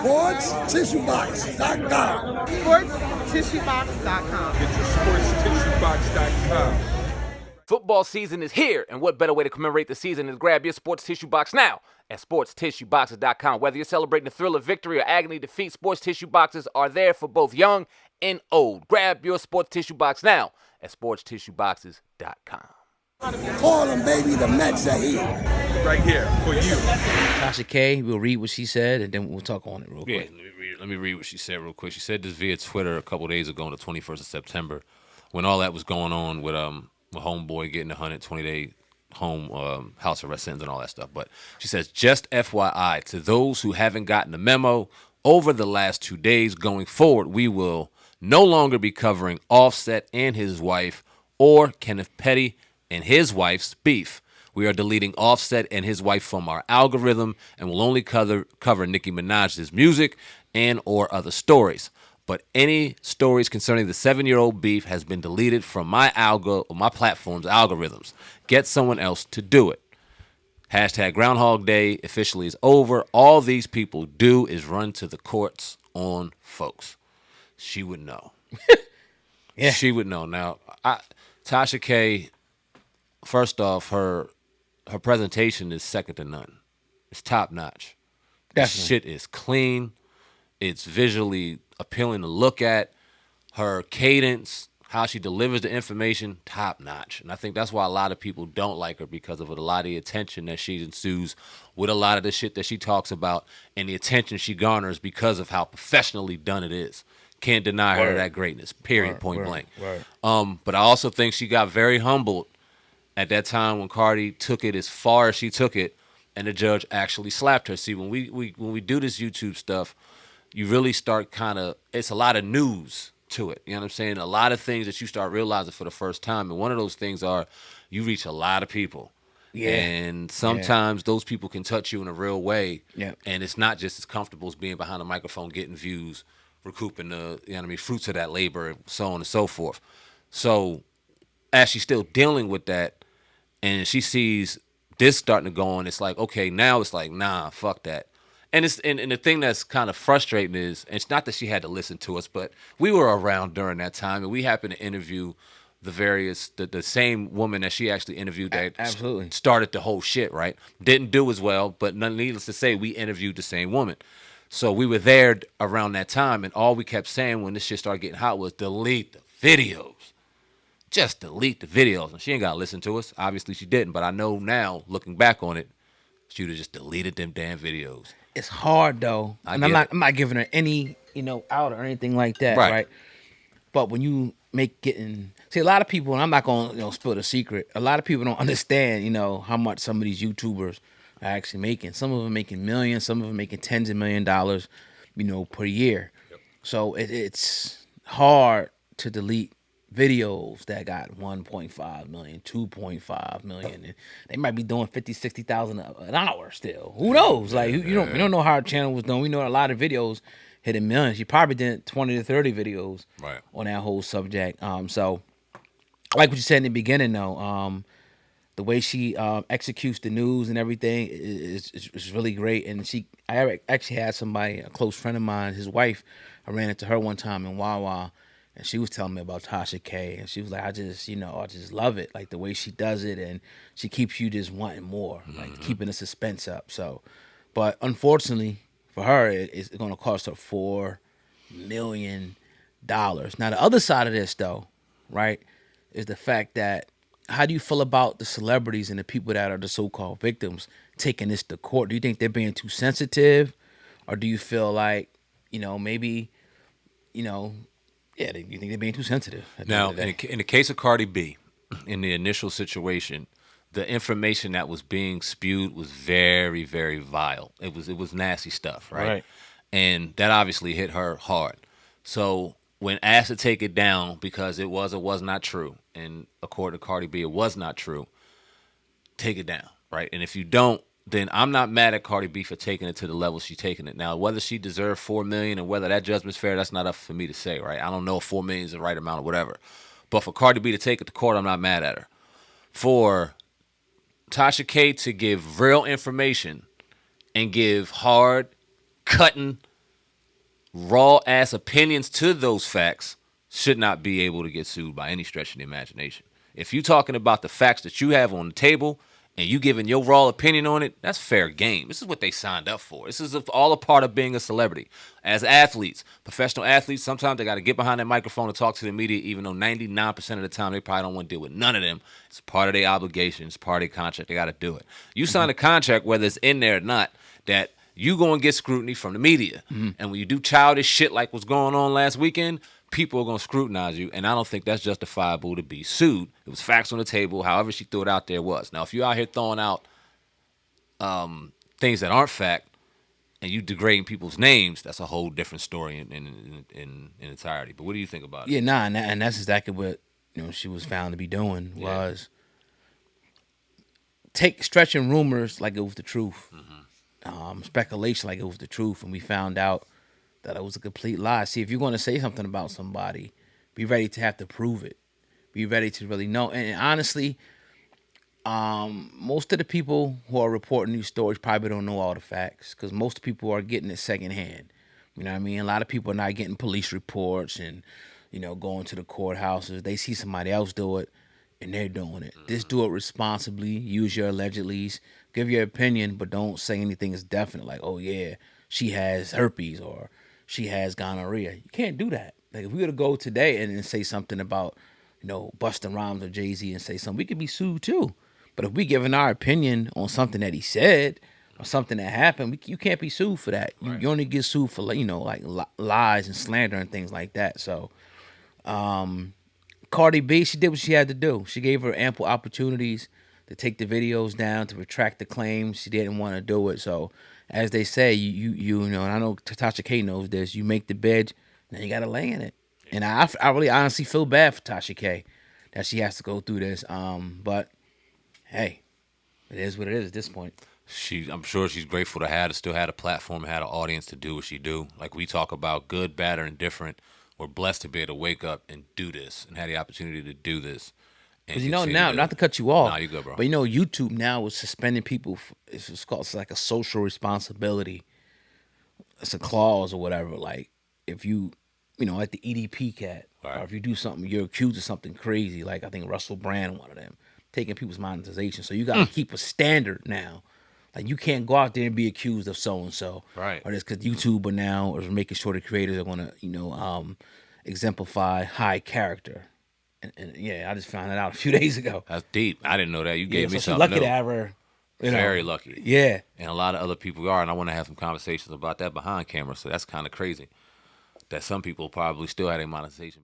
SportsTissueBox.com. SportsTissueBox.com. Get your SportsTissueBox.com. Football season is here, and what better way to commemorate the season than to grab your sports tissue box now at sportstissueboxes.com. Whether you're celebrating the thrill of victory or agony defeat, sports tissue boxes are there for both young and old. Grab your sports tissue box now at sportstissueboxes.com. Call them, baby, the Mets are here. Right here for you. Tasha K, we'll read what she said, and then we'll talk on it real Yeah, quick. let me read what she said real quick. She said this via Twitter a couple days ago on the 21st of September when all that was going on with my homeboy getting a 120-day home house arrest sentence and all that stuff. But she says, just FYI, to those who haven't gotten the memo, over the last 2 days going forward, we will no longer be covering Offset and his wife or Kenneth Petty and his wife's beef. We are deleting Offset and his wife from our algorithm and will only cover Nicki Minaj's music and or other stories. But any stories concerning the 7-year-old beef has been deleted from my my platform's algorithms. Get someone else to do it. Hashtag Groundhog Day officially is over. All these people do is run to the courts on folks. She would know. Yeah. She would know. Now, Tasha K, first off, her presentation is second to none. It's top notch. Definitely. Shit is clean. It's visually appealing to look at. Her cadence, how she delivers the information, top notch. And I think that's why a lot of people don't like her, because of a lot of the attention that she ensues with a lot of the shit that she talks about and the attention she garners because of how professionally done it is. Can't deny her that greatness, period, point blank. But I also think she got very humbled at that time when Cardi took it as far as she took it and the judge actually slapped her. See, when we do this YouTube stuff, you really start it's a lot of news to it. You know what I'm saying? A lot of things that you start realizing for the first time. And one of those things are you reach a lot of people. Yeah. And sometimes those people can touch you in a real way. Yeah. And it's not just as comfortable as being behind a microphone, getting views, recouping the fruits of that labor, and so on and so forth. So as she's still dealing with that and she sees this starting to go on, it's like, okay, now it's like, nah, fuck that. And the thing that's kind of frustrating is, and it's not that she had to listen to us, but we were around during that time, and we happened to interview the same woman that she actually interviewed that Absolutely. started the whole shit, right? Didn't do as well, but needless to say, we interviewed the same woman. So we were there around that time, and all we kept saying when this shit started getting hot was delete the videos. Just delete the videos. And she ain't got to listen to us. Obviously, she didn't, but I know now, looking back on it, she would have just deleted them damn videos. It's hard though, and I'm not giving her any out or anything like that, right? But when you see a lot of people, and I'm not gonna spill the secret. A lot of people don't understand how much some of these YouTubers are actually making. Some of them making millions, some of them making tens of $millions, per year. Yep. So it's hard to delete videos that got 1.5 million, 2.5 million, and they might be doing 50, 60,000 an hour still. Who knows? Like we don't know how our channel was doing. We know a lot of videos hitting millions. She probably did 20 to 30 videos on that whole subject. So like what you said in the beginning though, the way she executes the news and everything is really great. And I actually had somebody, a close friend of mine, his wife, I ran into her one time in Wawa. And she was telling me about Tasha K, and she was like, I just love it, like the way she does it, and she keeps you just wanting more, like keeping the suspense up. So, but unfortunately for her, it's going to cost her $4 million. Now, the other side of this, though, right, is the fact that how do you feel about the celebrities and the people that are the so-called victims taking this to court? Do you think they're being too sensitive, or do you feel like, maybe, yeah, you think they're being too sensitive? Now, in the case of Cardi B, in the initial situation, the information that was being spewed was very, very vile. It was nasty stuff, right? And that obviously hit her hard. So when asked to take it down because it was or was not true, and according to Cardi B, it was not true, take it down, right? And if you don't, then I'm not mad at Cardi B for taking it to the level she's taking it. Now, whether she deserved $4 million and whether that judgment's fair, that's not up for me to say, right? I don't know if $4 million is the right amount or whatever. But for Cardi B to take it to court, I'm not mad at her. For Tasha K to give real information and give hard, cutting, raw ass opinions to those facts should not be able to get sued by any stretch of the imagination. If you're talking about the facts that you have on the table and you giving your raw opinion on it, that's fair game. This is what they signed up for. This is all a part of being a celebrity. As athletes, professional athletes, sometimes they got to get behind that microphone and talk to the media, even though 99% of the time they probably don't want to deal with none of them. It's part of their obligation. It's part of their contract. They got to do it. You sign a contract, whether it's in there or not, that you going to get scrutiny from the media. And when you do childish shit like what's going on last weekend, people are going to scrutinize you, and I don't think that's justifiable to be sued. It was facts on the table. However she threw it out there, it was. Now, if you're out here throwing out things that aren't fact and you degrading people's names, that's a whole different story in entirety. But what do you think about it? Yeah, and that's exactly what she was found to be doing, was stretching rumors like it was the truth, speculation like it was the truth, and we found out that it was a complete lie. See, if you're going to say something about somebody, be ready to have to prove it. Be ready to really know. And honestly, most of the people who are reporting these stories probably don't know all the facts, because most people are getting it secondhand. You know what I mean? A lot of people are not getting police reports and, going to the courthouses. They see somebody else do it, and they're doing it. Just do it responsibly. Use your allegedlys. Give your opinion, but don't say anything is definite, like, oh, yeah, she has herpes or she has gonorrhea. You can't do that. Like, if we were to go today and say something about, Busta Rhymes or Jay-Z and say something, we could be sued too. But if we giving our opinion on something that he said or something that happened, you can't be sued for that. You only get sued for, like lies and slander and things like that. So, Cardi B, she did what she had to do. She gave her ample opportunities to take the videos down, to retract the claims. She didn't want to do it. So, as they say, you know, and I know Tasha K knows this, you make the bed, then you got to lay in it. And I really honestly feel bad for Tasha K that she has to go through this. But, hey, it is what it is at this point. I'm sure she's grateful to still had a platform, had an audience to do what she do. Like we talk about good, bad, or indifferent. We're blessed to be able to wake up and do this and have the opportunity to do this. Because now, not to cut you off, nah, you good, bro. But YouTube now is suspending people. It's like a social responsibility. It's a clause or whatever. Like if you like the EDP cat, right, or if you do something, you're accused of something crazy. Like I think Russell Brand, one of them, taking people's monetization. So you got to keep a standard now. Like you can't go out there and be accused of so and so, right? Or just because YouTuber now is making sure the creators are going to exemplify high character. And yeah, I just found that out a few days ago. That's deep. I didn't know that. You gave me something. Lucky to have her. Very lucky. Yeah. And a lot of other people are, and I want to have some conversations about that behind camera. So that's kind of crazy that some people probably still had a monetization.